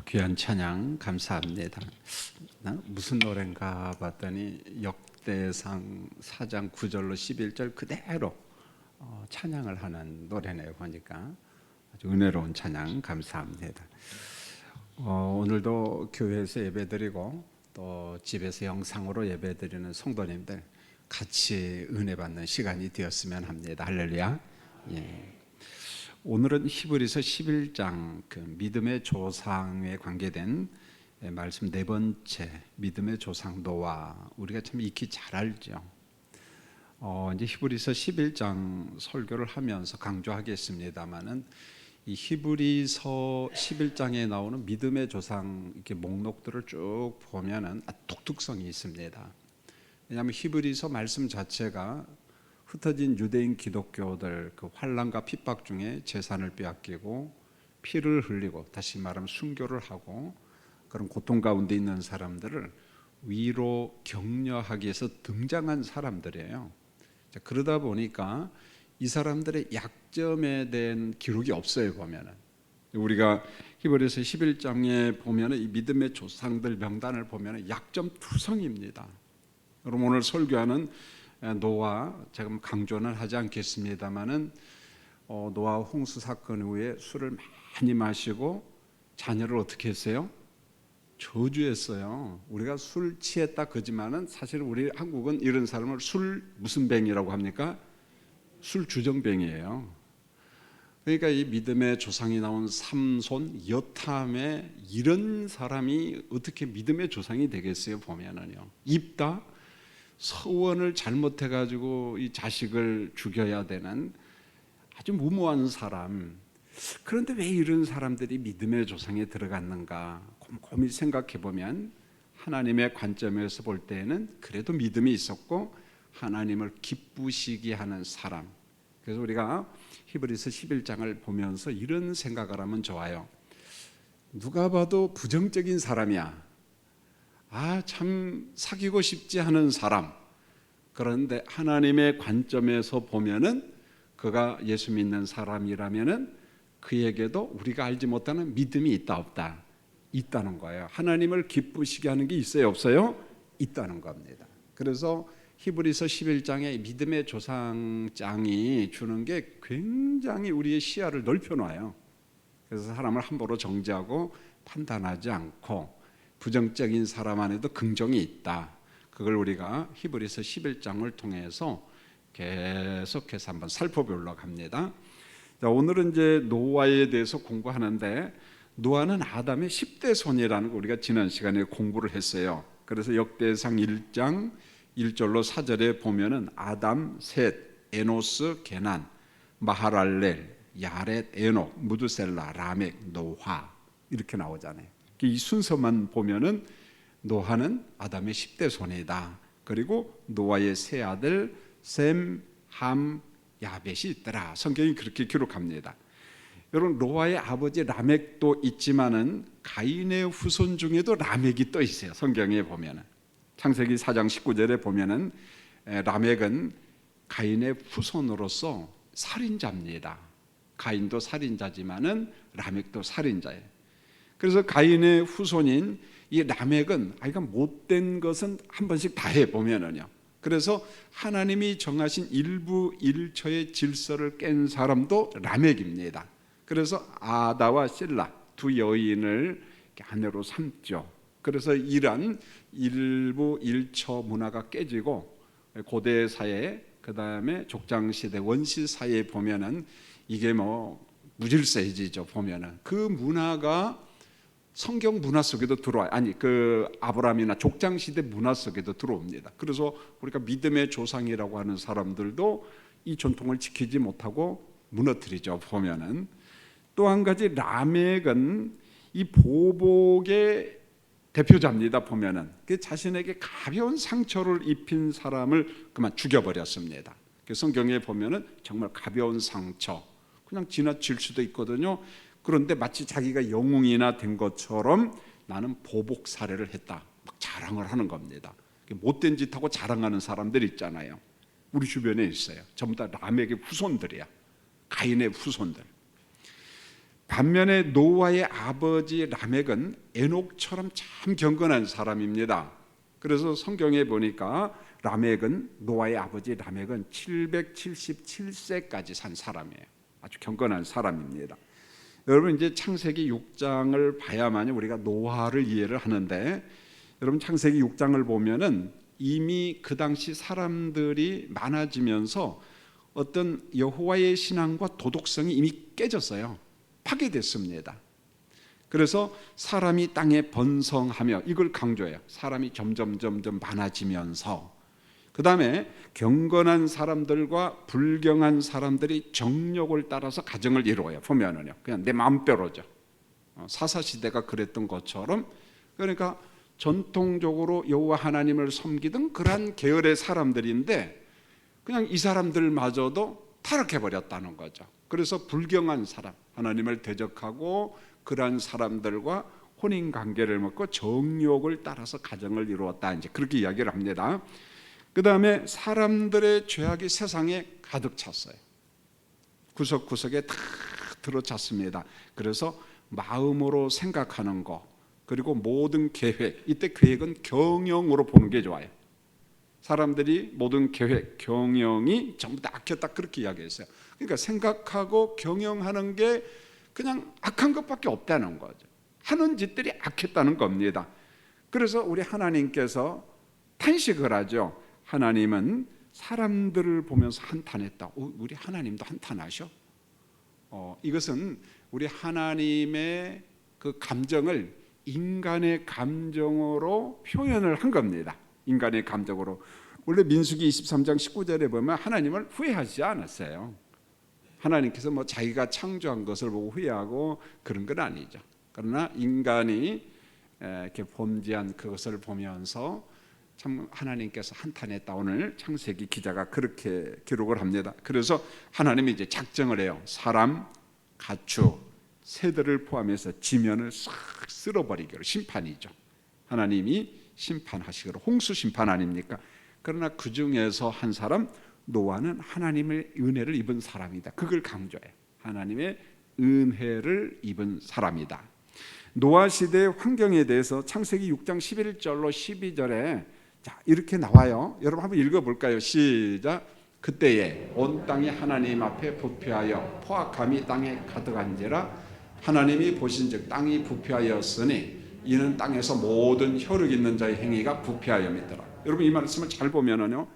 귀한 찬양 감사합니다. 무슨 노래인가 봤더니 역대상 4장 9절로 11절 그대로 찬양을 하는 노래네요. 보니까 아주 은혜로운 찬양 감사합니다. 오늘도 교회에서 예배드리고 또 집에서 영상으로 예배드리는 성도님들 같이 은혜 받는 시간이 되었으면 합니다. 할렐루야. 예. 오늘은 히브리서 11장 그 믿음의 조상에 관계된 말씀 네 번째, 믿음의 조상 노아. 우리가 참 익히 잘 알죠. 이제 히브리서 11장 설교를 하면서 강조하겠습니다만은 이 히브리서 11장에 나오는 믿음의 조상 이렇게 목록들을 쭉 보면은 독특성이 있습니다. 왜냐하면 히브리서 말씀 자체가 흩어진 유대인 기독교들 그 환난과 핍박 중에 재산을 빼앗기고 피를 흘리고 다시 말하면 순교를 하고 그런 고통 가운데 있는 사람들을 위로 격려하기 위해서 등장한 사람들이에요. 그러다 보니까 이 사람들의 약점에 대한 기록이 없어요. 보면은 우리가 히브리서 11장에 보면은 이 믿음의 조상들 명단을 보면은 약점 투성입니다. 여러분 오늘 설교하는 노아, 제가 강조는 하지 않겠습니다만은 노아 홍수 사건 후에 술을 많이 마시고 자녀를 어떻게 했어요? 저주했어요. 우리가 술 취했다 그지만은 사실 우리 한국은 이런 사람을 술 무슨 뱅이라고 합니까? 술 주정뱅이에요. 그러니까 이 믿음의 조상이 나온 삼손, 여탐에 이런 사람이 어떻게 믿음의 조상이 되겠어요? 보면은요. 입다 서원을 잘못해가지고 이 자식을 죽여야 되는 아주 무모한 사람. 그런데 왜 이런 사람들이 믿음의 조상에 들어갔는가 곰곰이 생각해보면 하나님의 관점에서 볼 때에는 그래도 믿음이 있었고 하나님을 기쁘시게 하는 사람. 그래서 우리가 히브리서 11장을 보면서 이런 생각을 하면 좋아요. 누가 봐도 부정적인 사람이야. 참 사귀고 싶지 않은 사람. 그런데 하나님의 관점에서 보면은 그가 예수 믿는 사람이라면은 그에게도 우리가 알지 못하는 믿음이 있다 없다? 있다는 거예요. 하나님을 기쁘시게 하는 게 있어요 없어요? 있다는 겁니다. 그래서 히브리서 11장의 믿음의 조상장이 주는 게 굉장히 우리의 시야를 넓혀놔요. 그래서 사람을 함부로 정죄하고 판단하지 않고 부정적인 사람 안에도 긍정이 있다. 그걸 우리가 히브리서 11장을 통해서 계속해서 한번 살펴보려고 합니다. 자, 오늘은 이제 노아에 대해서 공부하는데 노아는 아담의 10대 손이라는 거 우리가 지난 시간에 공부를 했어요. 그래서 역대상 1장 1절로 4절에 보면은 아담, 셋, 에노스, 게난, 마하랄렐, 야렛, 에녹, 무드셀라, 라멕, 노아 이렇게 나오잖아요. 이 순서만 보면은 노아는 아담의 10대 손이다. 그리고 노아의 세 아들 셈, 함, 야벳이 있더라. 성경이 그렇게 기록합니다. 여러분 노아의 아버지 라멕도 있지만은 가인의 후손 중에도 라멕이 또 있어요. 성경에 보면은 창세기 4장 19절에 보면은 라멕은 가인의 후손으로서 살인자입니다. 가인도 살인자지만은 라멕도 살인자예요. 그래서 가인의 후손인 이 라멕은 아이가 못된 것은 한 번씩 다 해보면은요. 그래서 하나님이 정하신 일부 일처의 질서를 깬 사람도 라멕입니다. 그래서 아다와 실라 두 여인을 아내로 삼죠. 그래서 이런 일부 일처 문화가 깨지고 고대 사회, 그 다음에 족장 시대 원시 사회에 보면은 이게 무질서해지죠. 보면은 그 문화가 성경 문화 속에도 들어와요. 그 아브라함이나 족장 시대 문화 속에도 들어옵니다. 그래서 우리가 믿음의 조상이라고 하는 사람들도 이 전통을 지키지 못하고 무너뜨리죠. 보면은 또 한 가지 라멕은 이 보복의 대표자입니다. 보면은 그 자신에게 가벼운 상처를 입힌 사람을 그만 죽여버렸습니다. 그 성경에 보면은 정말 가벼운 상처, 그냥 지나칠 수도 있거든요. 그런데 마치 자기가 영웅이나 된 것처럼 나는 보복 살해를 했다. 막 자랑을 하는 겁니다. 못된 짓 하고 자랑하는 사람들 있잖아요. 우리 주변에 있어요. 전부 다 라멕의 후손들이야. 가인의 후손들. 반면에 노아의 아버지 라멕은 에녹처럼 참 경건한 사람입니다. 그래서 성경에 보니까 노아의 아버지 라멕은 777세까지 산 사람이에요. 아주 경건한 사람입니다. 여러분 이제 창세기 6장을 봐야만 우리가 노아를 이해를 하는데, 여러분 창세기 6장을 보면은 이미 그 당시 사람들이 많아지면서 어떤 여호와의 신앙과 도덕성이 이미 깨졌어요. 파괴됐습니다. 그래서 사람이 땅에 번성하며, 이걸 강조해요. 사람이 점점 많아지면서, 그 다음에 경건한 사람들과 불경한 사람들이 정욕을 따라서 가정을 이루어요. 보면은요, 그냥 내 마음대로죠. 사사시대가 그랬던 것처럼, 그러니까 전통적으로 여호와 하나님을 섬기던 그러한 계열의 사람들인데 그냥 이 사람들마저도 타락해버렸다는 거죠. 그래서 불경한 사람, 하나님을 대적하고 그러한 사람들과 혼인관계를 맺고 정욕을 따라서 가정을 이루었다, 이제 그렇게 이야기를 합니다. 그 다음에 사람들의 죄악이 세상에 가득 찼어요. 구석구석에 다 들어찼습니다. 그래서 마음으로 생각하는 거, 그리고 모든 계획, 이때 계획은 경영으로 보는 게 좋아요. 사람들이 모든 계획, 경영이 전부 다 악했다, 그렇게 이야기했어요. 그러니까 생각하고 경영하는 게 그냥 악한 것밖에 없다는 거죠. 하는 짓들이 악했다는 겁니다. 그래서 우리 하나님께서 탄식을 하죠. 하나님은 사람들을 보면서 한탄했다. 우리 하나님도 한탄하셔? 이것은 우리 하나님의 그 감정을 인간의 감정으로 표현을 한 겁니다. 인간의 감정으로. 원래 민수기 23장 19절에 보면 하나님을 후회하지 않았어요. 하나님께서 뭐 자기가 창조한 것을 보고 후회하고 그런 건 아니죠. 그러나 인간이 이렇게 범죄한 그것을 보면서 참 하나님께서 한탄했다. 오늘 창세기 기자가 그렇게 기록을 합니다. 그래서 하나님이 이제 작정을 해요. 사람, 가축, 새들을 포함해서 지면을 싹 쓸어버리기로, 심판이죠. 하나님이 심판하시기로, 홍수 심판 아닙니까? 그러나 그 중에서 한 사람, 노아는 하나님의 은혜를 입은 사람이다. 그걸 강조해요. 하나님의 은혜를 입은 사람이다. 노아 시대의 환경에 대해서 창세기 6장 11절로 12절에 자, 이렇게 나와요. 여러분 한번 읽어볼까요? 시작. 그때에 온 땅이 하나님 앞에 부패하여 포악함이 땅에 가득한지라 하나님이 보신즉 땅이 부패하였으니 이는 땅에서 모든 혈육 있는 자의 행위가 부패하였더라. 여러분 이 말씀을 잘 보면은요,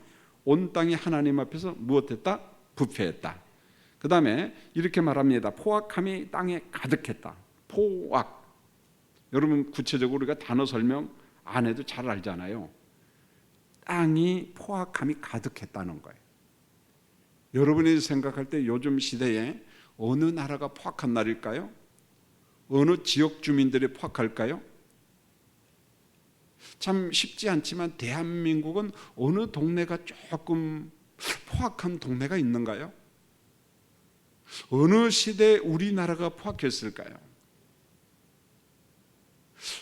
온 땅이 하나님 앞에서 무엇했다? 부패했다. 그 다음에 이렇게 말합니다. 포악함이 땅에 가득했다. 포악. 여러분 구체적으로 우리가 단어 설명 안 해도 잘 알잖아요. 땅이 포악함이 가득했다는 거예요. 여러분이 생각할 때 요즘 시대에 어느 나라가 포악한 나라일까요? 어느 지역 주민들이 포악할까요? 참 쉽지 않지만 대한민국은 어느 동네가 조금 포악한 동네가 있는가요? 어느 시대에 우리나라가 포악했을까요?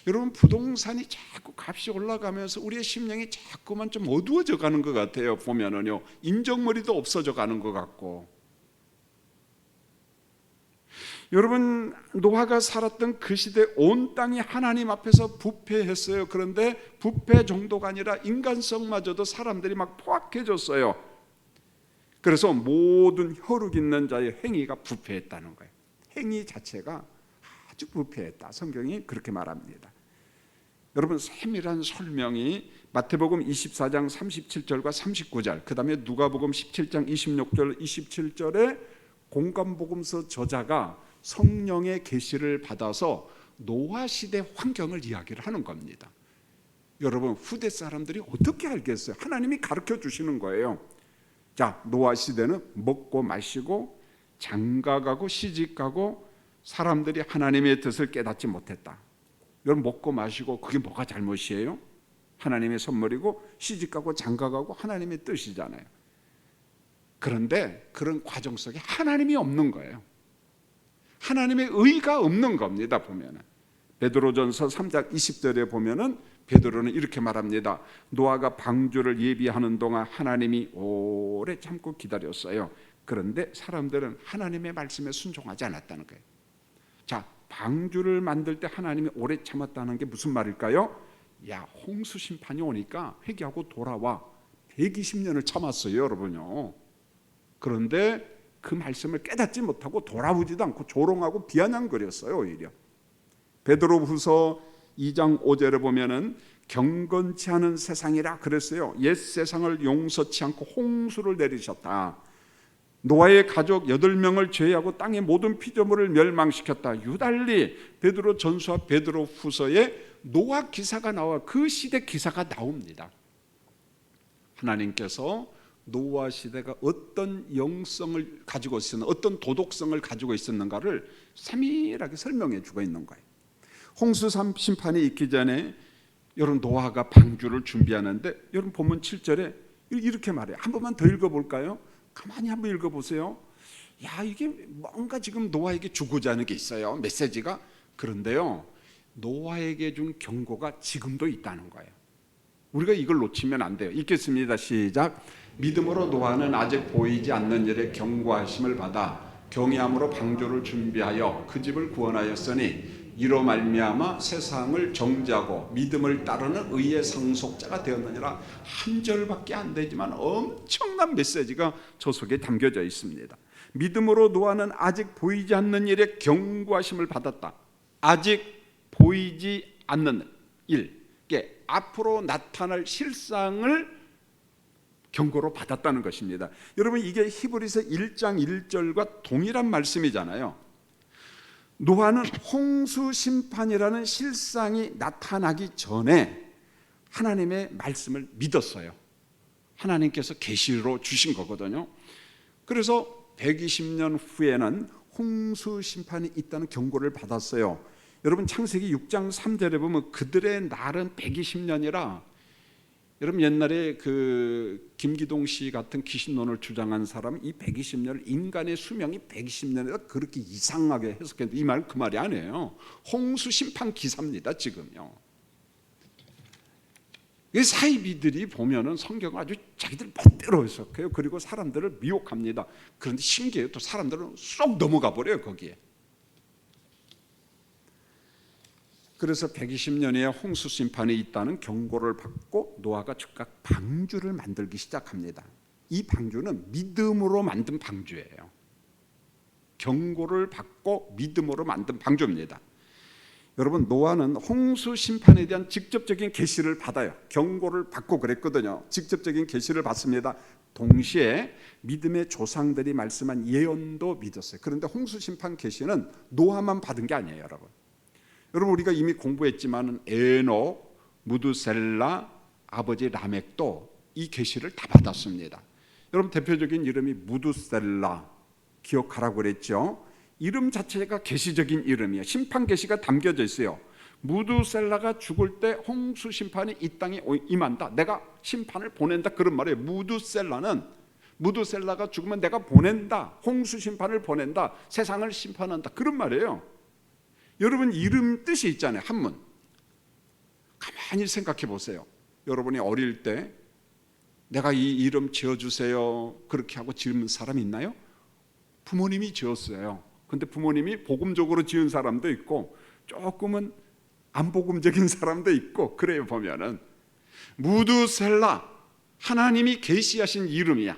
여러분 부동산이 자꾸 값이 올라가면서 우리의 심령이 자꾸만 좀 어두워져 가는 것 같아요. 보면은요, 인정머리도 없어져 가는 것 같고. 여러분 노아가 살았던 그 시대 온 땅이 하나님 앞에서 부패했어요. 그런데 부패 정도가 아니라 인간성마저도 사람들이 막 포악해졌어요. 그래서 모든 혈육 있는 자의 행위가 부패했다는 거예요. 행위 자체가 아주 부패했다. 성경이 그렇게 말합니다. 여러분 세밀한 설명이 마태복음 24장 37절과 39절, 그 다음에 누가복음 17장 26절 27절에 공감복음서 저자가 성령의 계시를 받아서 노아 시대 환경을 이야기를 하는 겁니다. 여러분 후대 사람들이 어떻게 알겠어요? 하나님이 가르쳐 주시는 거예요. 자, 노아 시대는 먹고 마시고 장가가고 시집가고 사람들이 하나님의 뜻을 깨닫지 못했다. 여러분 먹고 마시고 그게 뭐가 잘못이에요? 하나님의 선물이고 시집가고 장가가고 하나님의 뜻이잖아요. 그런데 그런 과정 속에 하나님이 없는 거예요. 하나님의 의가 없는 겁니다. 보면은 베드로전서 3장 20절에 보면은 베드로는 이렇게 말합니다. 노아가 방주를 예비하는 동안 하나님이 오래 참고 기다렸어요. 그런데 사람들은 하나님의 말씀에 순종하지 않았다는 거예요. 자, 방주를 만들 때 하나님이 오래 참았다는 게 무슨 말일까요? 야, 홍수 심판이 오니까 회개하고 돌아와. 120년을 참았어요, 여러분요. 그런데 그 말씀을 깨닫지 못하고 돌아오지도 않고 조롱하고 비아냥거렸어요, 오히려. 베드로후서 2장 5절에 보면은 경건치 않은 세상이라 그랬어요. 옛 세상을 용서치 않고 홍수를 내리셨다. 노아의 가족 8명을 제외하고 땅의 모든 피조물을 멸망시켰다. 유달리 베드로 전서와 베드로 후서에 노아 기사가 나와 그 시대 기사가 나옵니다. 하나님께서 노아 시대가 어떤 영성을 가지고 있었는, 어떤 도덕성을 가지고 있었는가를 세밀하게 설명해 주고 있는 거예요. 홍수 심판이 있기 전에 여러분 노아가 방주를 준비하는데 여러분 본문 7절에 이렇게 말해요. 한 번만 더 읽어볼까요? 가만히 한번 읽어보세요. 야, 이게 뭔가 지금 노아에게 주고자 하는 게 있어요, 메시지가. 그런데요, 노아에게 준 경고가 지금도 있다는 거예요. 우리가 이걸 놓치면 안 돼요. 읽겠습니다. 시작. 믿음으로 노아는 아직 보이지 않는 일에 경고하심을 받아 경외함으로 방주를 준비하여 그 집을 구원하였으니 이로 말미암아 세상을 정죄하고 믿음을 따르는 의의 상속자가 되었느니라. 한 절밖에 안 되지만 엄청난 메시지가 저 속에 담겨져 있습니다. 믿음으로 노아는 아직 보이지 않는 일에 경고하심을 받았다. 아직 보이지 않는 일, 이게 앞으로 나타날 실상을 경고로 받았다는 것입니다. 여러분, 이게 히브리서 1장 1절과 동일한 말씀이잖아요. 노아는 홍수 심판이라는 실상이 나타나기 전에 하나님의 말씀을 믿었어요. 하나님께서 계시로 주신 거거든요. 그래서 120년 후에는 홍수 심판이 있다는 경고를 받았어요. 여러분, 창세기 6장 3절에 보면 그들의 날은 120년이라, 여러분 옛날에 그 김기동 씨 같은 귀신론을 주장한 사람은 이 120년을 인간의 수명이 120년이다 그렇게 이상하게 해석했는데 이 말 그 말이 아니에요. 홍수 심판 기사입니다, 지금요. 사이비들이 보면은 성경을 아주 자기들 멋대로 해석해요. 그리고 사람들을 미혹합니다. 그런데 신기해요. 또 사람들은 쏙 넘어가 버려요, 거기에. 그래서 120년의 홍수 심판이 있다는 경고를 받고 노아가 즉각 방주를 만들기 시작합니다. 이 방주는 믿음으로 만든 방주예요. 경고를 받고 믿음으로 만든 방주입니다. 여러분, 노아는 홍수 심판에 대한 직접적인 계시를 받아요. 경고를 받고 그랬거든요. 직접적인 계시를 받습니다. 동시에 믿음의 조상들이 말씀한 예언도 믿었어요. 그런데 홍수 심판 계시는 노아만 받은 게 아니에요, 여러분. 여러분, 우리가 이미 공부했지만 에녹, 무두셀라, 아버지 라멕도 이 계시를 다 받았습니다. 여러분, 대표적인 이름이 무두셀라, 기억하라고 그랬죠. 이름 자체가 계시적인 이름이에요. 심판 계시가 담겨져 있어요. 무두셀라가 죽을 때 홍수 심판이 이 땅에 임한다, 내가 심판을 보낸다, 그런 말이에요. 무두셀라가 죽으면 내가 보낸다, 홍수 심판을 보낸다, 세상을 심판한다, 그런 말이에요. 여러분, 이름 뜻이 있잖아요. 한문. 가만히 생각해 보세요. 여러분이 어릴 때 내가 이 이름 지어주세요 그렇게 하고 지은 사람 있나요? 부모님이 지었어요. 근데 부모님이 복음적으로 지은 사람도 있고 조금은 안 복음적인 사람도 있고 그래요. 보면은 무두셀라, 하나님이 계시하신 이름이야.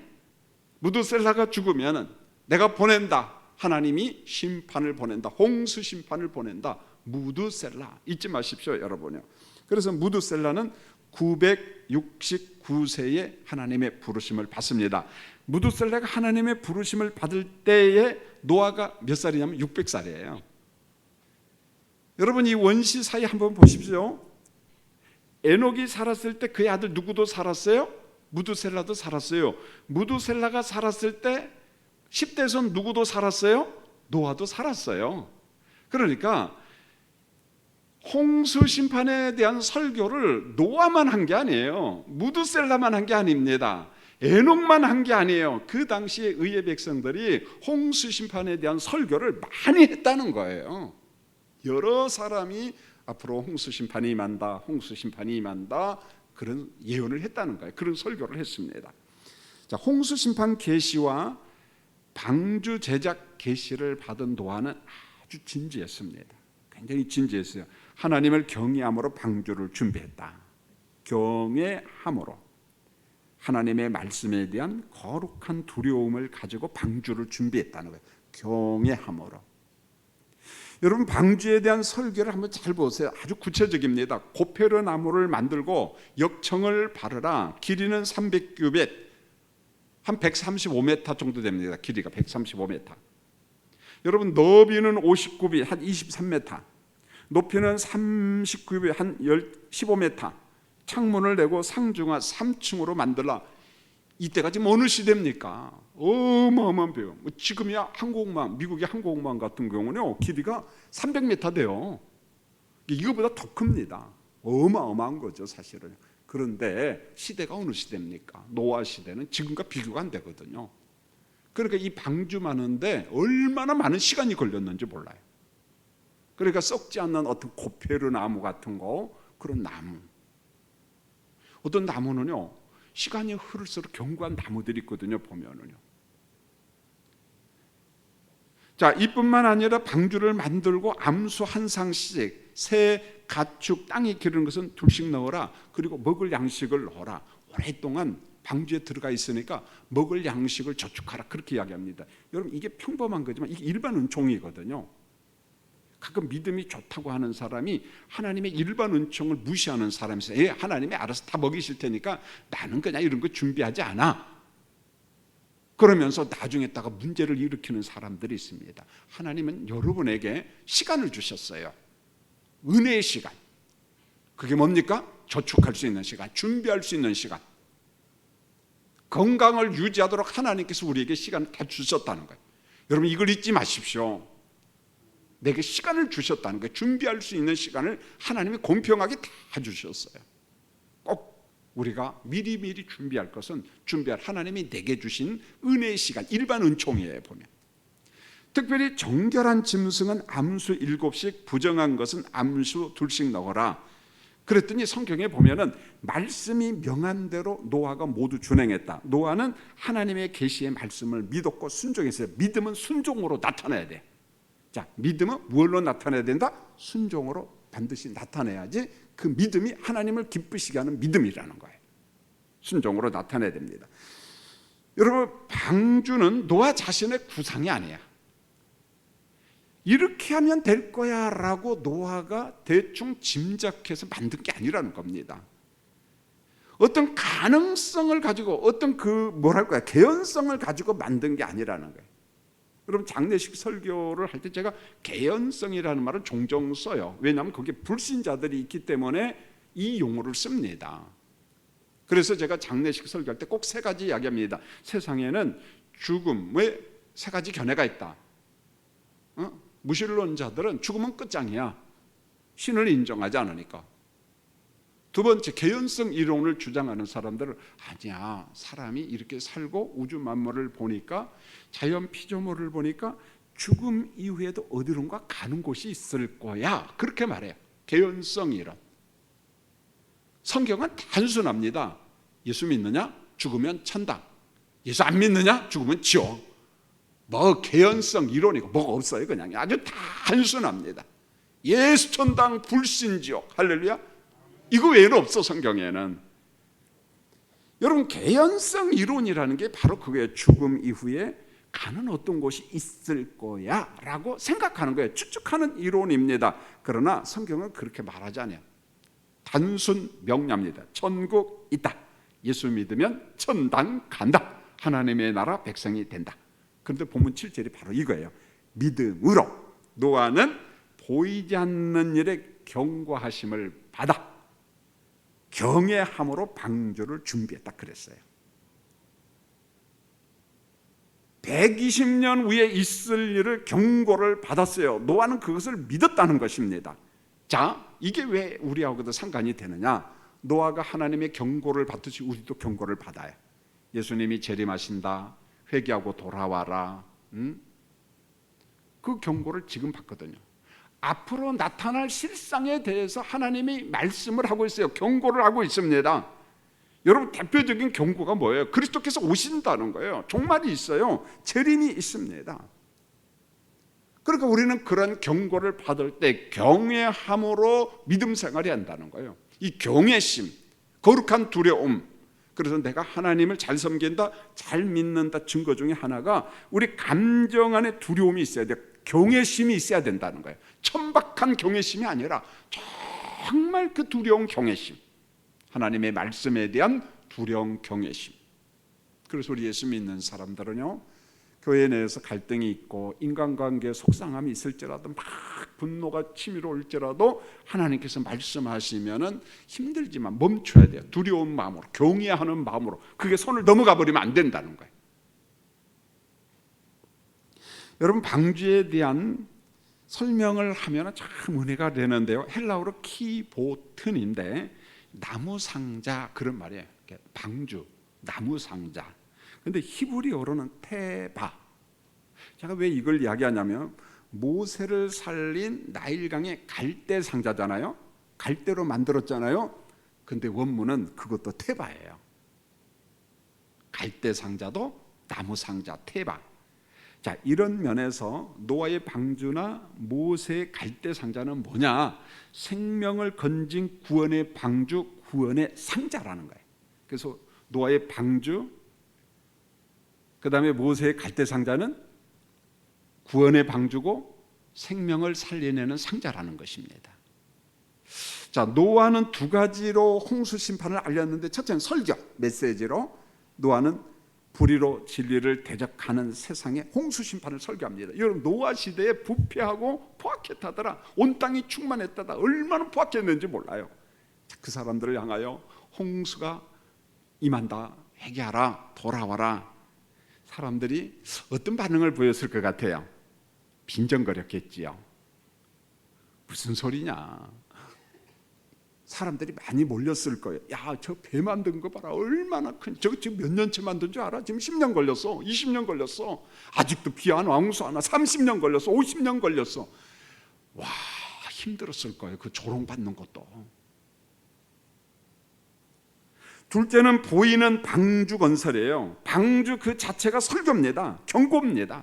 무두셀라가 죽으면은 내가 보낸다, 하나님이 심판을 보낸다, 홍수 심판을 보낸다. 무두셀라, 잊지 마십시오, 여러분요. 그래서 무두셀라는 969세에 하나님의 부르심을 받습니다. 무두셀라가 하나님의 부르심을 받을 때에 노아가 몇 살이냐면 600살이에요. 여러분, 이 원시 사이 한번 보십시오. 에녹이 살았을 때 그의 아들 누구도 살았어요? 무두셀라도 살았어요. 무두셀라가 살았을 때 10대선 누구도 살았어요? 노아도 살았어요. 그러니까 홍수 심판에 대한 설교를 노아만 한 게 아니에요. 무두셀라만 한 게 아닙니다. 에녹만 한 게 아니에요. 그 당시에 의의 백성들이 홍수 심판에 대한 설교를 많이 했다는 거예요. 여러 사람이 앞으로 홍수 심판이 임한다, 홍수 심판이 임한다, 그런 예언을 했다는 거예요. 그런 설교를 했습니다. 자, 홍수 심판 계시와 방주 제작 계시를 받은 노아는 아주 진지했습니다. 굉장히 진지했어요. 하나님을 경외함으로 방주를 준비했다. 경외함으로 하나님의 말씀에 대한 거룩한 두려움을 가지고 방주를 준비했다는 거예요. 경외함으로. 여러분, 방주에 대한 설교를 한번 잘 보세요. 아주 구체적입니다. 고페르 나무를 만들고 역청을 바르라. 길이는 300규빗, 한 135m 정도 됩니다. 길이가 135m. 여러분, 너비는 59규빗, 한 23m. 높이는 39규빗, 한 15m. 창문을 내고 상중하 3층으로 만들라. 이때가 지금 어느 시대입니까? 어마어마한 배경. 지금이야 항공모함, 미국의 항공모함 같은 경우는요, 길이가 300m 돼요. 이거보다 더 큽니다. 어마어마한 거죠, 사실은. 그런데 시대가 어느 시대입니까? 노아 시대는 지금과 비교가 안 되거든요. 그러니까 이 방주하는데 얼마나 많은 시간이 걸렸는지 몰라요. 그러니까 썩지 않는 어떤 고페르 나무 같은 거, 그런 나무. 어떤 나무는요, 시간이 흐를수록 견고한 나무들이 있거든요, 보면은요. 자, 이뿐만 아니라 방주를 만들고 암수 한 상씩, 새, 가축, 땅에 기르는 것은 둘씩 넣어라. 그리고 먹을 양식을 넣어라. 오랫동안 방주에 들어가 있으니까 먹을 양식을 저축하라. 그렇게 이야기합니다. 여러분, 이게 평범한 거지만 이게 일반 은총이거든요. 가끔 믿음이 좋다고 하는 사람이 하나님의 일반 은총을 무시하는 사람이 있어요. 하나님이 알아서 다 먹이실 테니까 나는 그냥 이런 거 준비하지 않아. 그러면서 나중에다가 문제를 일으키는 사람들이 있습니다. 하나님은 여러분에게 시간을 주셨어요. 은혜의 시간. 그게 뭡니까? 저축할 수 있는 시간, 준비할 수 있는 시간. 건강을 유지하도록 하나님께서 우리에게 시간을 다 주셨다는 거예요. 여러분, 이걸 잊지 마십시오. 내게 시간을 주셨다는 거예요. 준비할 수 있는 시간을 하나님이 공평하게 다 주셨어요. 꼭 우리가 미리미리 준비할 것은 준비할 하나님이 내게 주신 은혜의 시간, 일반 은총이에요. 보면 특별히 정결한 짐승은 암수 7씩, 부정한 것은 암수 2씩 넣어라. 그랬더니 성경에 보면은 말씀이 명한 대로 노아가 모두 준행했다. 노아는 하나님의 계시의 말씀을 믿었고 순종했어요. 믿음은 순종으로 나타나야 돼. 자, 믿음은 무엇로 나타내야 된다? 순종으로 반드시 나타내야지 그 믿음이 하나님을 기쁘시게 하는 믿음이라는 거예요. 순종으로 나타내야 됩니다. 여러분, 방주는 노아 자신의 구상이 아니야. 이렇게 하면 될 거야 라고 노아가 대충 짐작해서 만든 게 아니라는 겁니다. 어떤 가능성을 가지고 어떤 개연성을 가지고 만든 게 아니라는 거예요. 여러분, 장례식 설교를 할 때 제가 개연성이라는 말을 종종 써요. 왜냐하면 거기에 불신자들이 있기 때문에 이 용어를 씁니다. 그래서 제가 장례식 설교할 때 꼭 3가지 이야기합니다. 세상에는 죽음의 3가지 견해가 있다. 무신론자들은 죽음은 끝장이야. 신을 인정하지 않으니까. 2번째, 개연성 이론을 주장하는 사람들은 아니야, 사람이 이렇게 살고 우주 만물을 보니까, 자연 피조물을 보니까 죽음 이후에도 어디론가 가는 곳이 있을 거야, 그렇게 말해요. 개연성 이론. 성경은 단순합니다. 예수 믿느냐? 죽으면 천당. 예수 안 믿느냐? 죽으면 지옥. 뭐 개연성 이론이고 뭐가 없어요. 그냥 아주 단순합니다. 예수 천당, 불신 지옥. 할렐루야. 이거 외에는 없어, 성경에는. 여러분, 개연성 이론이라는 게 바로 그거예요. 죽음 이후에 가는 어떤 곳이 있을 거야 라고 생각하는 거예요. 추측하는 이론입니다. 그러나 성경은 그렇게 말하지 않아요. 단순 명료합니다. 천국 있다. 예수 믿으면 천당 간다. 하나님의 나라 백성이 된다. 그런데 본문 7절이 바로 이거예요. 믿음으로 노아는 보이지 않는 일에 경고하심을 받아 경외함으로 방주를 준비했다 그랬어요. 120년 후에 있을 일을 경고를 받았어요. 노아는 그것을 믿었다는 것입니다. 자, 이게 왜 우리하고도 상관이 되느냐? 노아가 하나님의 경고를 받듯이 우리도 경고를 받아요. 예수님이 재림하신다, 회개하고 돌아와라. 그 경고를 지금 받거든요. 앞으로 나타날 실상에 대해서 하나님이 말씀을 하고 있어요. 경고를 하고 있습니다. 여러분, 대표적인 경고가 뭐예요? 그리스도께서 오신다는 거예요. 종말이 있어요. 재림이 있습니다. 그러니까 우리는 그런 경고를 받을 때 경외함으로 믿음 생활이 한다는 거예요. 이 경외심, 거룩한 두려움. 그래서 내가 하나님을 잘 섬긴다, 잘 믿는다 증거 중에 하나가 우리 감정 안에 두려움이 있어야 돼. 경외심이 있어야 된다는 거예요. 천박한 경외심이 아니라 정말 그 두려운 경외심, 하나님의 말씀에 대한 두려운 경외심. 그래서 우리 예수 믿는 사람들은요, 교회 내에서 갈등이 있고 인간관계에 속상함이 있을지라도 막 분노가 치밀어 올지라도 하나님께서 말씀하시면은 힘들지만 멈춰야 돼요. 두려운 마음으로, 경외하는 마음으로. 그게 손을 넘어가 버리면 안 된다는 거예요. 여러분, 방주에 대한 설명을 하면 참 은혜가 되는데요, 헬라어로 키보튼인데 나무 상자 그런 말이에요. 방주, 나무 상자. 근데 히브리어로는 테바. 제가 왜 이걸 이야기하냐면 모세를 살린 나일강의 갈대 상자잖아요. 갈대로 만들었잖아요. 근데 원문은 그것도 테바예요. 갈대 상자도 나무 상자, 테바. 자, 이런 면에서 노아의 방주나 모세의 갈대 상자는 뭐냐? 생명을 건진 구원의 방주, 구원의 상자라는 거예요. 그래서 노아의 방주, 그 다음에 모세의 갈대 상자는 구원의 방주고 생명을 살려내는 상자라는 것입니다. 자, 노아는 두 가지로 홍수 심판을 알렸는데, 첫째는 설교, 메시지로 노아는 불의로 진리를 대적하는 세상에 홍수 심판을 설교합니다. 여러분, 노아 시대에 부패하고 포악했다더라. 온 땅이 충만했다다. 얼마나 포악했는지 몰라요. 그 사람들을 향하여 홍수가 임한다, 회개하라, 돌아와라. 사람들이 어떤 반응을 보였을 것 같아요? 빈정거렸겠지요. 무슨 소리냐? 사람들이 많이 몰렸을 거예요. 야, 저 배 만든 거 봐라. 얼마나 큰. 저거 지금 몇 년째 만든 줄 알아? 지금 10년 걸렸어. 20년 걸렸어. 아직도 비 안 와, 홍수 안 와. 30년 걸렸어. 50년 걸렸어. 와, 힘들었을 거예요. 그 조롱받는 것도. 둘째는 보이는 방주 건설이에요. 방주 그 자체가 설교입니다. 경고입니다.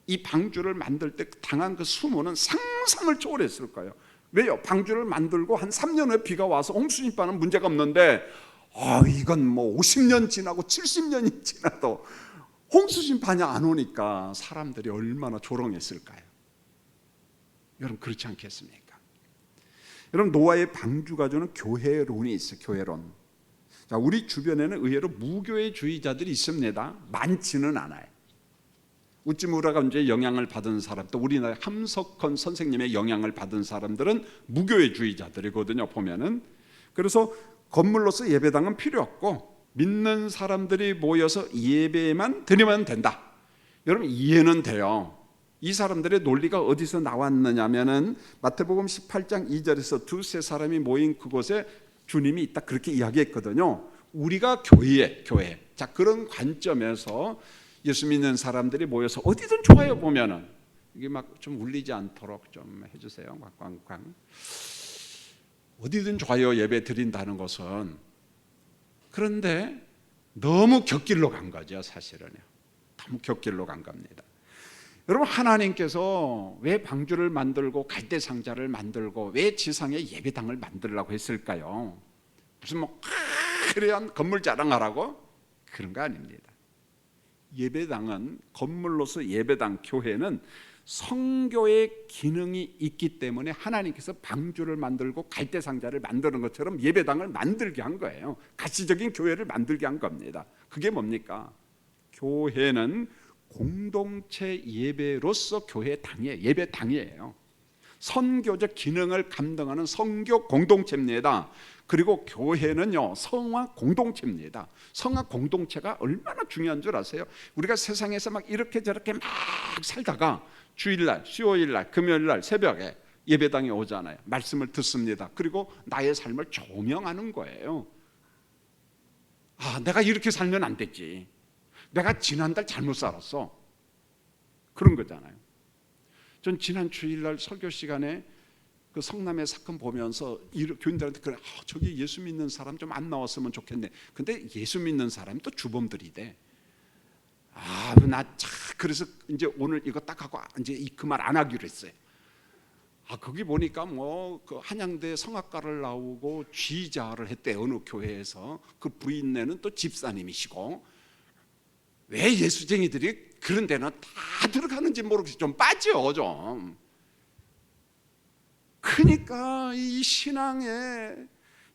이 방주를 만들 때 당한 그 수모는 상상을 초월했을 거예요. 왜요? 방주를 만들고 한 3년 후에 비가 와서 홍수 심판은 문제가 없는데, 이건 뭐 50년 지나고 70년이 지나도 홍수 심판이 안 오니까 사람들이 얼마나 조롱했을까요? 여러분, 그렇지 않겠습니까? 여러분, 노아의 방주가 주는 교회론이 있어요. 교회론. 자, 우리 주변에는 의외로 무교회주의자들이 있습니다. 많지는 않아요. 우찌무라 감독의 영향을 받은 사람, 또 우리나라 함석헌 선생님의 영향을 받은 사람들은 무교회주의자들이거든요, 보면은. 그래서 건물로서 예배당은 필요 없고 믿는 사람들이 모여서 예배만 드리면 된다. 여러분, 이해는 돼요. 이 사람들의 논리가 어디서 나왔느냐면은 마태복음 18장 2절에서 두세 사람이 모인 그곳에 주님이 있다, 그렇게 이야기했거든요. 우리가 교회. 자, 그런 관점에서 예수 믿는 사람들이 모여서 어디든 좋아요. 보면은 이게 막 좀 울리지 않도록 좀 해주세요. 꽝꽝꽝. 어디든 좋아요 예배 드린다는 것은. 그런데 너무 곁길로 간 거죠. 사실은요, 너무 곁길로 간 겁니다. 여러분, 하나님께서 왜 방주를 만들고 갈대 상자를 만들고 왜 지상에 예배당을 만들라고 했을까요? 무슨 뭐 화려한 건물 자랑하라고? 그런 거 아닙니다. 예배당은, 건물로서 예배당, 교회는 성교의 기능이 있기 때문에 하나님께서 방주를 만들고 갈대 상자를 만드는 것처럼 예배당을 만들게 한 거예요. 가시적인 교회를 만들게 한 겁니다. 그게 뭡니까? 교회는 공동체 예배로서 교회당이에요. 예배당이에요. 선교적 기능을 감당하는 선교 공동체입니다. 그리고 교회는요, 성화 공동체입니다. 성화 공동체가 얼마나 중요한 줄 아세요? 우리가 세상에서 막 이렇게 저렇게 막 살다가 주일날, 수요일날, 금요일날 새벽에 예배당에 오잖아요. 말씀을 듣습니다. 그리고 나의 삶을 조명하는 거예요. 내가 이렇게 살면 안 됐지. 내가 지난달 잘못 살았어. 그런 거잖아요. 전 지난 주일날 설교 시간에 그 성남의 사건 보면서 교인들한테 그래, 저기 예수 믿는 사람 좀 안 나왔으면 좋겠네. 근데 예수 믿는 사람이 또 주범들이 돼. 그래서 이제 오늘 이거 딱 하고 이제 그 말 안 하기로 했어요. 거기 보니까 그 한양대 성악가를 나오고 쥐자를 했대, 어느 교회에서. 그 부인네는 또 집사님이시고. 왜 예수쟁이들이 그런 데는 다 들어가는지 모르겠어요. 좀 빠져 좀. 그러니까 이 신앙에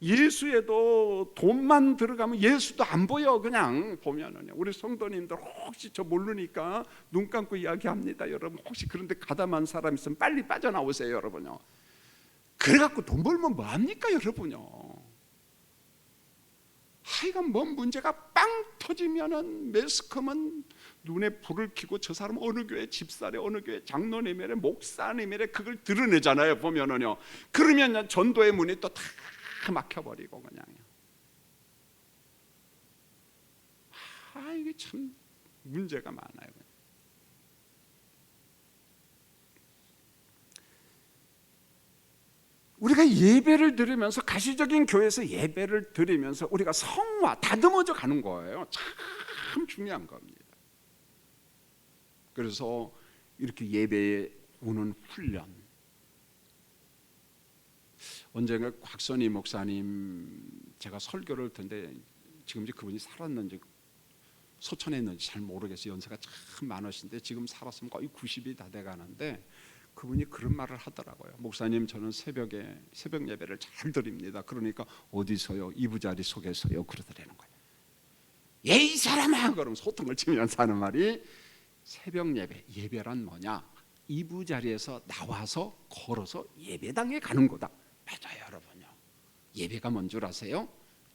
예수에도 돈만 들어가면 예수도 안 보여. 그냥 보면은요. 우리 성도님들 혹시 저 모르니까 눈 감고 이야기합니다. 여러분 혹시 그런데 가담한 사람 있으면 빨리 빠져나오세요, 여러분요. 그래갖고 돈 벌면 뭐합니까, 여러분요. 하여간 뭔 문제가 빵 터지면은 매스컴은 눈에 불을 켜고 저 사람 어느 교회 집사래, 어느 교회 장로님이래, 목사님이래, 그걸 드러내잖아요, 보면은요. 그러면 전도의 문이 또 다 막혀버리고 그냥요. 이게 참 문제가 많아요. 우리가 예배를 드리면서, 가시적인 교회에서 예배를 드리면서 우리가 성화, 다듬어져 가는 거예요. 참 중요한 겁니다. 그래서 이렇게 예배에 오는 훈련, 언젠가 곽선희 목사님 제가 설교를 듣는데, 지금 이제 그분이 살았는지 소천에 있는지 잘 모르겠어요. 연세가 참 많으신데 지금 살았으면 거의 90이 다 돼가는데, 그분이 그런 말을 하더라고요. 목사님, 저는 새벽 예배를 잘 드립니다. 그러니까 어디서요? 이부자리 속에서요. 그러더라는 거예요. 이 사람아! 그럼 소통을 치면서 하는 말이, 새벽 예배란 뭐냐? 이부자리에서 나와서 걸어서 예배당에 가는 거다. 맞아요, 여러분요. 예배가 뭔 줄 아세요?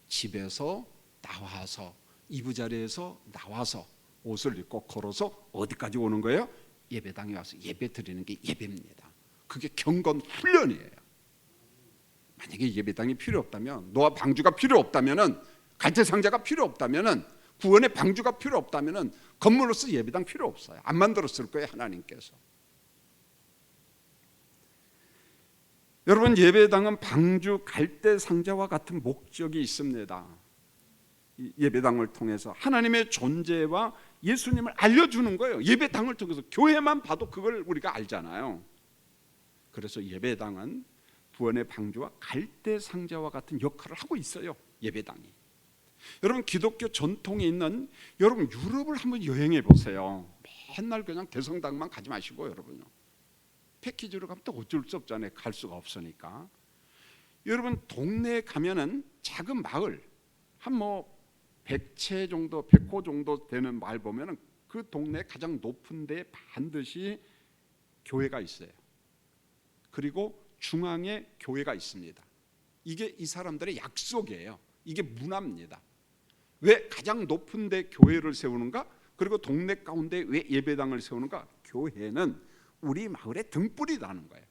집에서 나와서, 이부자리에서 나와서 옷을 입고 걸어서 어디까지 오는 거예요? 예배당에 와서 예배 드리는 게 예배입니다. 그게 경건 훈련이에요. 만약에 예배당이 필요 없다면, 노아 방주가 필요 없다면은, 갈대상자가 필요 없다면은, 구원의 방주가 필요 없다면은 건물로서 예배당 필요 없어요. 안 만들었을 거예요, 하나님께서. 여러분, 예배당은 방주, 갈대상자와 같은 목적이 있습니다. 예배당을 통해서 하나님의 존재와 예수님을 알려주는 거예요. 예배당을 통해서. 교회만 봐도 그걸 우리가 알잖아요. 그래서 예배당은 구원의 방주와 갈대상자와 같은 역할을 하고 있어요, 예배당이. 여러분, 기독교 전통에 있는, 여러분 유럽을 한번 여행해 보세요. 맨날 그냥 대성당만 가지 마시고, 여러분요, 패키지로 가면 또 어쩔 수 없잖아요. 갈 수가 없으니까. 여러분, 동네에 가면은 작은 마을, 한 100채 정도, 100호 정도 되는 마을 보면은 그 동네 가장 높은 데에 반드시 교회가 있어요. 그리고 중앙에 교회가 있습니다. 이게 이 사람들의 약속이에요. 이게 문화입니다. 왜 가장 높은 데 교회를 세우는가? 그리고 동네 가운데 왜 예배당을 세우는가? 교회는 우리 마을의 등불이라는 거예요.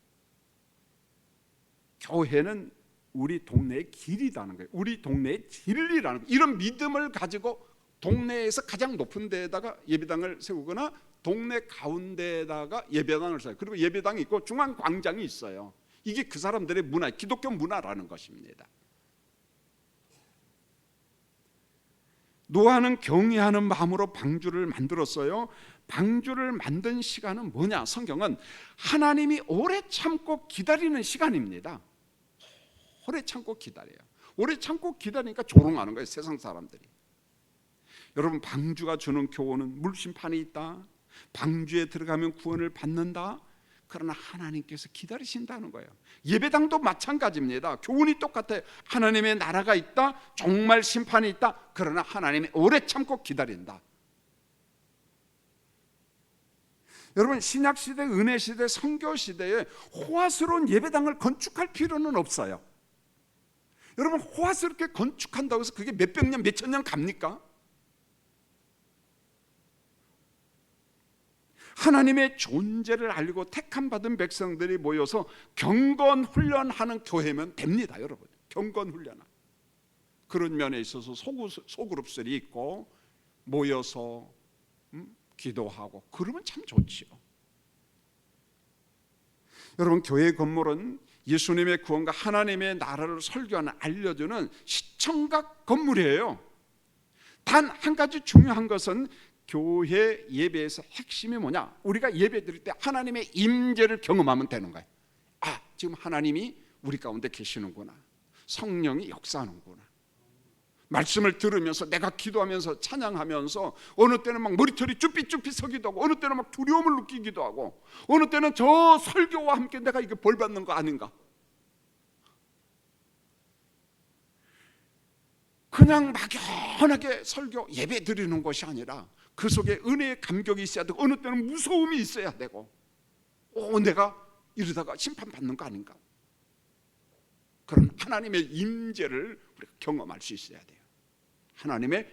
교회는 우리 동네의 길이라는 거예요. 우리 동네의 진리라는 거예요. 이런 믿음을 가지고 동네에서 가장 높은 데에다가 예배당을 세우거나 동네 가운데에다가 예배당을 세워요. 그리고 예배당이 있고 중앙 광장이 있어요. 이게 그 사람들의 문화, 기독교 문화라는 것입니다. 노아는 경외하는 마음으로 방주를 만들었어요. 방주를 만든 시간은 뭐냐? 성경은 하나님이 오래 참고 기다리는 시간입니다. 오래 참고 기다려요. 오래 참고 기다리니까 조롱하는 거예요, 세상 사람들이. 여러분, 방주가 주는 교훈은 물심판이 있다, 방주에 들어가면 구원을 받는다. 그러나 하나님께서 기다리신다는 거예요. 예배당도 마찬가지입니다. 교훈이 똑같아요. 하나님의 나라가 있다, 정말 심판이 있다. 그러나 하나님이 오래 참고 기다린다. 여러분, 신약시대, 은혜시대, 선교시대에 호화스러운 예배당을 건축할 필요는 없어요. 여러분, 호화스럽게 건축한다고 해서 그게 몇백 년, 몇천 년 갑니까? 하나님의 존재를 알고 택함 받은 백성들이 모여서 경건 훈련하는 교회면 됩니다, 여러분. 경건 훈련하는 그런 면에 있어서 소그룹들이 있고 모여서 기도하고 그러면 참 좋지요. 여러분, 교회 건물은 예수님의 구원과 하나님의 나라를 설교하는, 알려주는 시청각 건물이에요. 단 한 가지 중요한 것은 교회 예배에서 핵심이 뭐냐? 우리가 예배 드릴 때 하나님의 임재를 경험하면 되는 거예요. 아, 지금 하나님이 우리 가운데 계시는구나. 성령이 역사하는구나. 말씀을 들으면서 내가 기도하면서 찬양하면서 어느 때는 막 머리털이 쭈삣쭈삣 서기도 하고 어느 때는 막 두려움을 느끼기도 하고 어느 때는 저 설교와 함께 내가 이게 벌 받는 거 아닌가? 그냥 막연하게 설교 예배 드리는 것이 아니라 그 속에 은혜의 감격이 있어야 되고 어느 때는 무서움이 있어야 되고 내가 이러다가 심판받는 거 아닌가? 그런 하나님의 임재를 우리가 경험할 수 있어야 돼요. 하나님의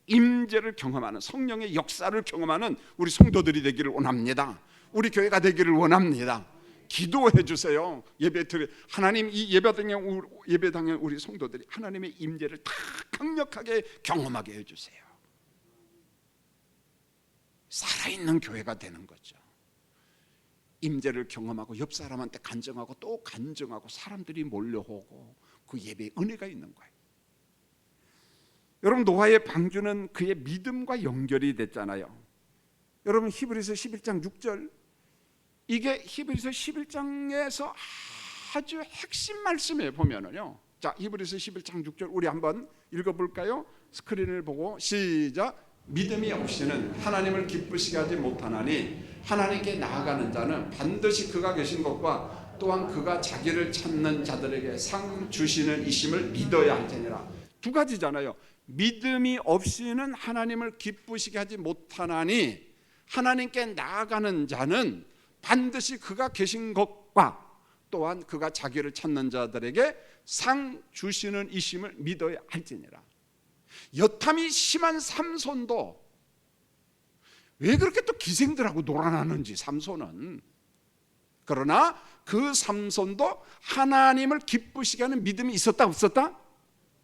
임재를 경험하는, 성령의 역사를 경험하는 우리 성도들이 되기를 원합니다. 우리 교회가 되기를 원합니다. 기도해 주세요. 하나님 이 예배당의 우리 성도들이 하나님의 임재를 다 강력하게 경험하게 해 주세요. 살아있는 교회가 되는 거죠. 임재를 경험하고 옆 사람한테 간증하고 또 간증하고 사람들이 몰려오고 그 예배에 은혜가 있는 거예요. 여러분, 노아의 방주는 그의 믿음과 연결이 됐잖아요. 여러분, 히브리서 11장 6절, 이게 히브리서 11장에서 아주 핵심 말씀에 보면은요. 자, 히브리서 11장 6절 우리 한번 읽어볼까요? 스크린을 보고 시작. 믿음이 없이는 하나님을 기쁘시게 하지 못하나니 하나님께 나아가는 자는 반드시 그가 계신 것과 또한 그가 자기를 찾는 자들에게 상 주시는 이심을 믿어야 할지니라. 두 가지잖아요. 믿음이 없이는 하나님을 기쁘시게 하지 못하나니 하나님께 나아가는 자는 반드시 그가 계신 것과 또한 그가 자기를 찾는 자들에게 상 주시는 이심을 믿어야 할지니라. 여탐이 심한 삼손도 왜 그렇게 또 기생들하고 놀아나는지, 삼손은. 그러나 그 삼손도 하나님을 기쁘시게 하는 믿음이 있었다 없었다?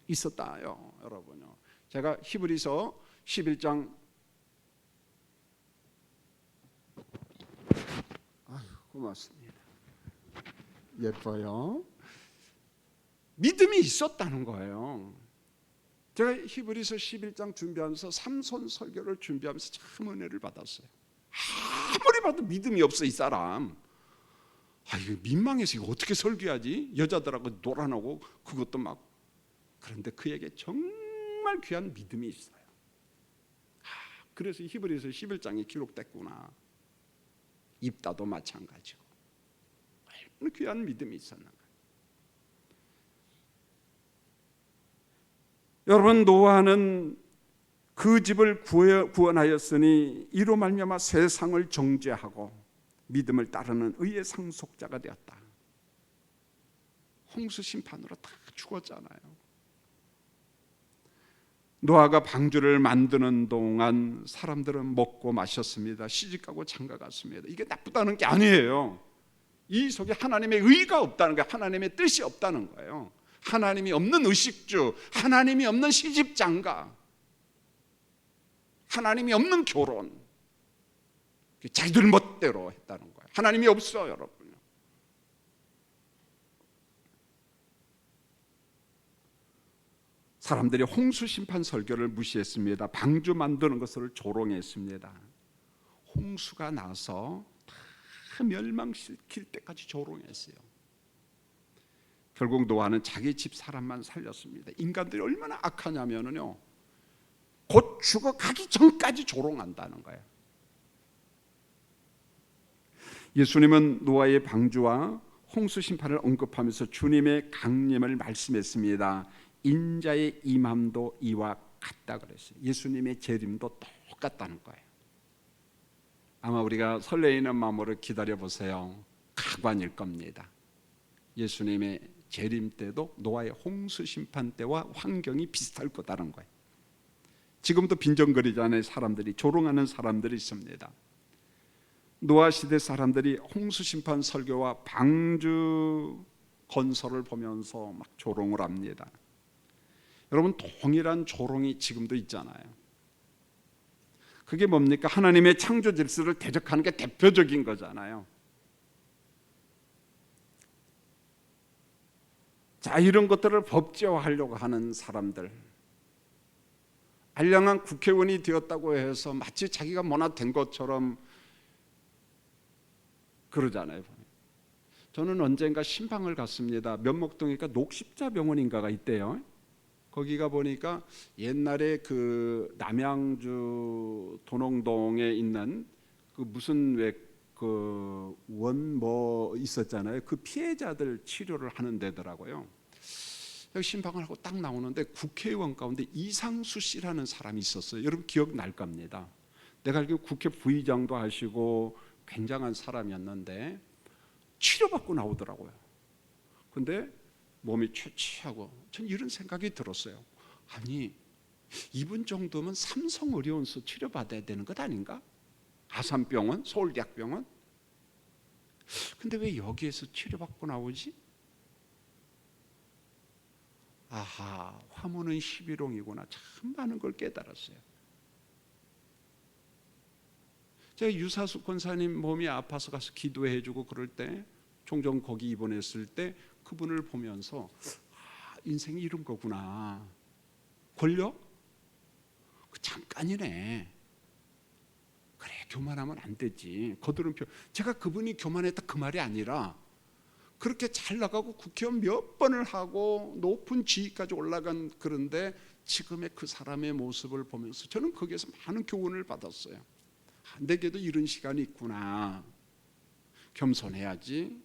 있었다요, 여러분요. 제가 히브리서 11장 고맙습니다. 예뻐요. 믿음이 있었다는 거예요. 제가 히브리서 11장 준비하면서 삼손 설교를 준비하면서 참 은혜를 받았어요. 아무리 봐도 믿음이 없어 이 사람. 이거 민망해서 이거 어떻게 설교하지? 여자들하고 놀아나고 그것도 막. 그런데 그에게 정말 귀한 믿음이 있어요. 그래서 히브리서 11장이 기록됐구나. 입다도 마찬가지고 얼마나 귀한 믿음이 있었는가. 여러분, 노아는 그 집을 구원하였으니 이로 말미암아 세상을 정죄하고 믿음을 따르는 의의 상속자가 되었다. 홍수 심판으로 다 죽었잖아요. 노아가 방주를 만드는 동안 사람들은 먹고 마셨습니다. 시집가고 장가갔습니다. 이게 나쁘다는 게 아니에요. 이 속에 하나님의 의가 없다는 거예요. 하나님의 뜻이 없다는 거예요. 하나님이 없는 의식주, 하나님이 없는 시집장가, 하나님이 없는 결혼, 자기들 멋대로 했다는 거예요. 하나님이 없어요, 여러분. 사람들이 홍수 심판 설교를 무시했습니다. 방주 만드는 것을 조롱했습니다. 홍수가 나서 다 멸망시킬 때까지 조롱했어요. 결국 노아는 자기 집 사람만 살렸습니다. 인간들이 얼마나 악하냐면요, 곧 죽어가기 전까지 조롱한다는 거예요. 예수님은 노아의 방주와 홍수 심판을 언급하면서 주님의 강림을 말씀했습니다. 인자의 임함도 이와 같다 그랬어요. 예수님의 재림도 똑같다는 거예요. 아마 우리가 설레이는 마음으로 기다려 보세요. 가관일 겁니다. 예수님의 재림 때도 노아의 홍수 심판 때와 환경이 비슷할 거다는 거예요. 지금도 빈정거리잖아요. 사람들이, 조롱하는 사람들이 있습니다. 노아 시대 사람들이 홍수 심판 설교와 방주 건설을 보면서 막 조롱을 합니다. 여러분, 동일한 조롱이 지금도 있잖아요. 그게 뭡니까? 하나님의 창조 질서를 대적하는 게 대표적인 거잖아요. 자, 이런 것들을 법제화하려고 하는 사람들, 알량한 국회의원이 되었다고 해서 마치 자기가 뭐나 된 것처럼 그러잖아요. 저는 언젠가 신방을 갔습니다. 면목동이니까 녹십자병원인가가 있대요. 거기가 보니까 옛날에 그 남양주 도농동에 있는 그 무슨 왜 그 원 뭐 있었잖아요. 그 피해자들 치료를 하는 데더라고요. 여기 신방을 하고 딱 나오는데 국회의원 가운데 이상수 씨라는 사람이 있었어요. 여러분 기억날 겁니다. 내가 알기로 국회 부의장도 하시고 굉장한 사람이었는데 치료받고 나오더라고요. 근데 몸이 취하고 전 이런 생각이 들었어요. 아니 이분 정도면 삼성의료원서 치료받아야 되는 것 아닌가? 아산병원, 서울대학병원. 근데 왜 여기에서 치료받고 나오지? 아하, 화무는 11홍이구나. 참 많은 걸 깨달았어요. 제가 유사수 권사님 몸이 아파서 가서 기도해주고 그럴 때 종종 거기 입원했을 때 그분을 보면서 인생이 이런 거구나. 권력? 그 잠깐이네. 그래 교만하면 안 되지. 거두름표. 제가 그분이 교만했다 그 말이 아니라 그렇게 잘 나가고 국회의원 몇 번을 하고 높은 지위까지 올라간 그런데 지금의 그 사람의 모습을 보면서 저는 거기에서 많은 교훈을 받았어요. 내게도 이런 시간이 있구나. 겸손해야지.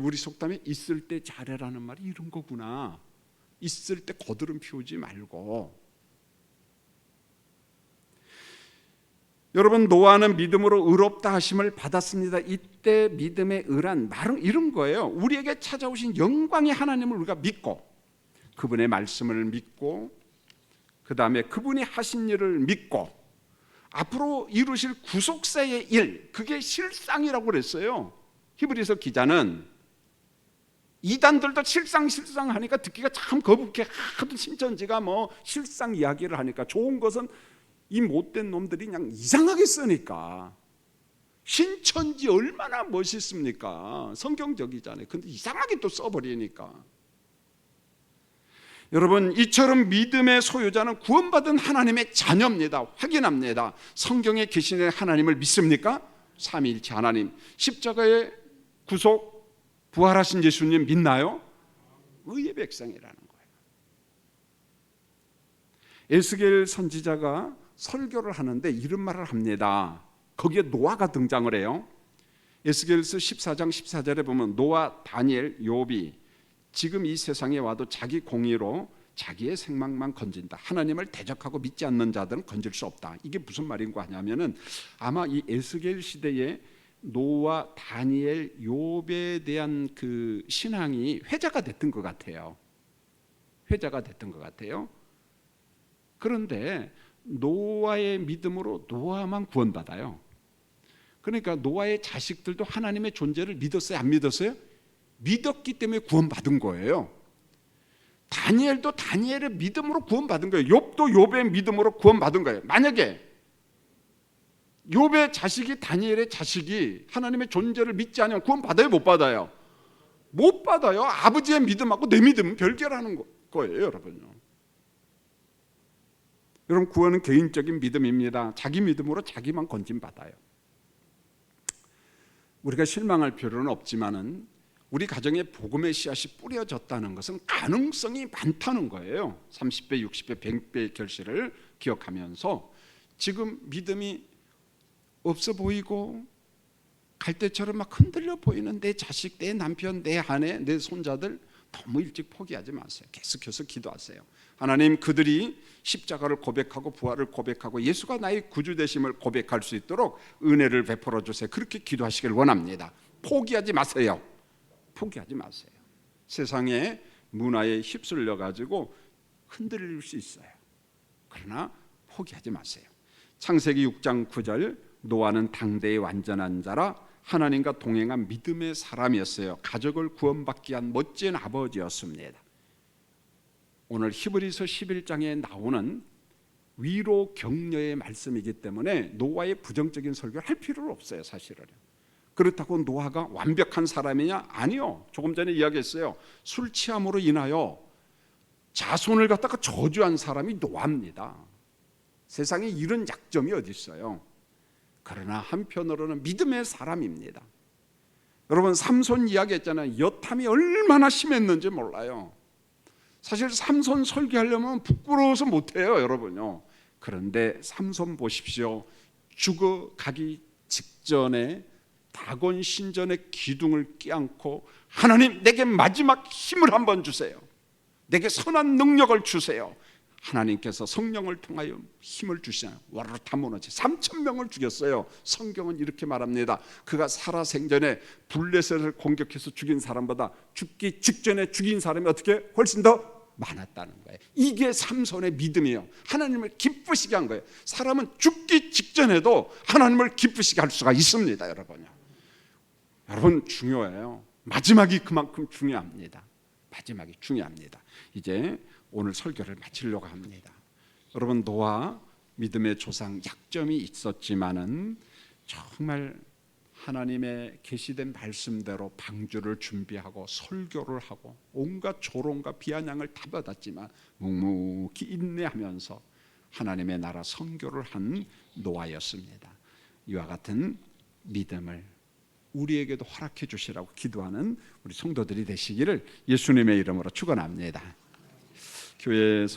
우리 속담에 있을 때 잘해라는 말이 이런 거구나. 있을 때 거드름 피우지 말고. 여러분 노아는 믿음으로 의롭다 하심을 받았습니다. 이때 믿음의 의란 말은 이런 거예요. 우리에게 찾아오신 영광의 하나님을 우리가 믿고 그분의 말씀을 믿고 그 다음에 그분이 하신 일을 믿고 앞으로 이루실 구속사의 일, 그게 실상이라고 그랬어요. 히브리서 기자는 이단들도 실상 하니까 듣기가 참 거북해. 하도 신천지가 뭐 실상 이야기를 하니까 좋은 것은 이 못된 놈들이 그냥 이상하게 쓰니까. 신천지 얼마나 멋있습니까? 성경적이잖아요. 근데 이상하게 또 써버리니까. 여러분 이처럼 믿음의 소유자는 구원받은 하나님의 자녀입니다. 확인합니다. 성경에 계시는 하나님을 믿습니까? 삼위일체 하나님, 십자가의 구속 부활하신 예수님 믿나요? 의의 백성이라는 거예요. 에스겔 선지자가 설교를 하는데 이런 말을 합니다. 거기에 노아가 등장을 해요. 에스겔서 14장 14절에 보면 노아, 다니엘, 욥이 지금 이 세상에 와도 자기 공의로 자기의 생명만 건진다. 하나님을 대적하고 믿지 않는 자들은 건질 수 없다. 이게 무슨 말인가 하냐면은 아마 이 에스겔 시대에 노아, 다니엘, 욥에 대한 그 신앙이 회자가 됐던 것 같아요. 회자가 됐던 것 같아요. 그런데 노아의 믿음으로 노아만 구원받아요. 그러니까 노아의 자식들도 하나님의 존재를 믿었어요? 안 믿었어요? 믿었기 때문에 구원받은 거예요. 다니엘도 다니엘의 믿음으로 구원받은 거예요. 욥도 욥의 믿음으로 구원받은 거예요. 만약에 욥의 자식이 다니엘의 자식이 하나님의 존재를 믿지 않으면 구원받아요? 못 받아요? 못 받아요. 아버지의 믿음하고 내 믿음은 별개라는 거예요, 여러분요. 여러분 구원은 개인적인 믿음입니다. 자기 믿음으로 자기만 건진받아요. 우리가 실망할 필요는 없지만은 우리 가정에 복음의 씨앗이 뿌려졌다는 것은 가능성이 많다는 거예요. 30배, 60배, 100배의 결실을 기억하면서 지금 믿음이 없어 보이고 갈대처럼 막 흔들려 보이는 내 자식, 내 남편, 내 아내, 내 손자들 너무 일찍 포기하지 마세요. 계속해서 기도하세요. 하나님 그들이 십자가를 고백하고 부활을 고백하고 예수가 나의 구주 되심을 고백할 수 있도록 은혜를 베풀어 주세요. 그렇게 기도하시길 원합니다. 포기하지 마세요. 포기하지 마세요. 세상의 문화에 휩쓸려 가지고 흔들릴 수 있어요. 그러나 포기하지 마세요. 창세기 6장 9절 노아는 당대의 완전한 자라 하나님과 동행한 믿음의 사람이었어요. 가족을 구원받게 한 멋진 아버지였습니다. 오늘 히브리서 11장에 나오는 위로 격려의 말씀이기 때문에 노아의 부정적인 설교를 할 필요는 없어요. 사실은. 그렇다고 노아가 완벽한 사람이냐? 아니요. 조금 전에 이야기했어요. 술 취함으로 인하여 자손을 갖다가 저주한 사람이 노아입니다. 세상에 이런 약점이 어디 있어요? 그러나 한편으로는 믿음의 사람입니다. 여러분 삼손 이야기했잖아요. 여탐이 얼마나 심했는지 몰라요. 사실 삼손 설교하려면 부끄러워서 못해요, 여러분요. 그런데 삼손 보십시오. 죽어가기 직전에 다곤 신전의 기둥을 껴안고 하나님 내게 마지막 힘을 한번 주세요. 내게 선한 능력을 주세요. 하나님께서 성령을 통하여 힘을 주시나요? 와르르 다 무너지 3,000명을 죽였어요. 성경은 이렇게 말합니다. 그가 살아생전에 블레셋을 공격해서 죽인 사람보다 죽기 직전에 죽인 사람이 어떻게 훨씬 더 많았다는 거예요. 이게 삼손의 믿음이에요. 하나님을 기쁘시게 한 거예요. 사람은 죽기 직전에도 하나님을 기쁘시게 할 수가 있습니다, 여러분요. 여러분 중요해요. 마지막이 그만큼 중요합니다. 마지막이 중요합니다. 이제 오늘 설교를 마치려고 합니다. 여러분 노아 믿음의 조상 약점이 있었지만은 정말 하나님의 계시된 말씀대로 방주를 준비하고 설교를 하고 온갖 조롱과 비아냥을 다 받았지만 묵묵히 인내하면서 하나님의 나라 선교를 한 노아였습니다. 이와 같은 믿음을 우리에게도 허락해 주시라고 기도하는 우리 성도들이 되시기를 예수님의 이름으로 축원합니다. 교회에서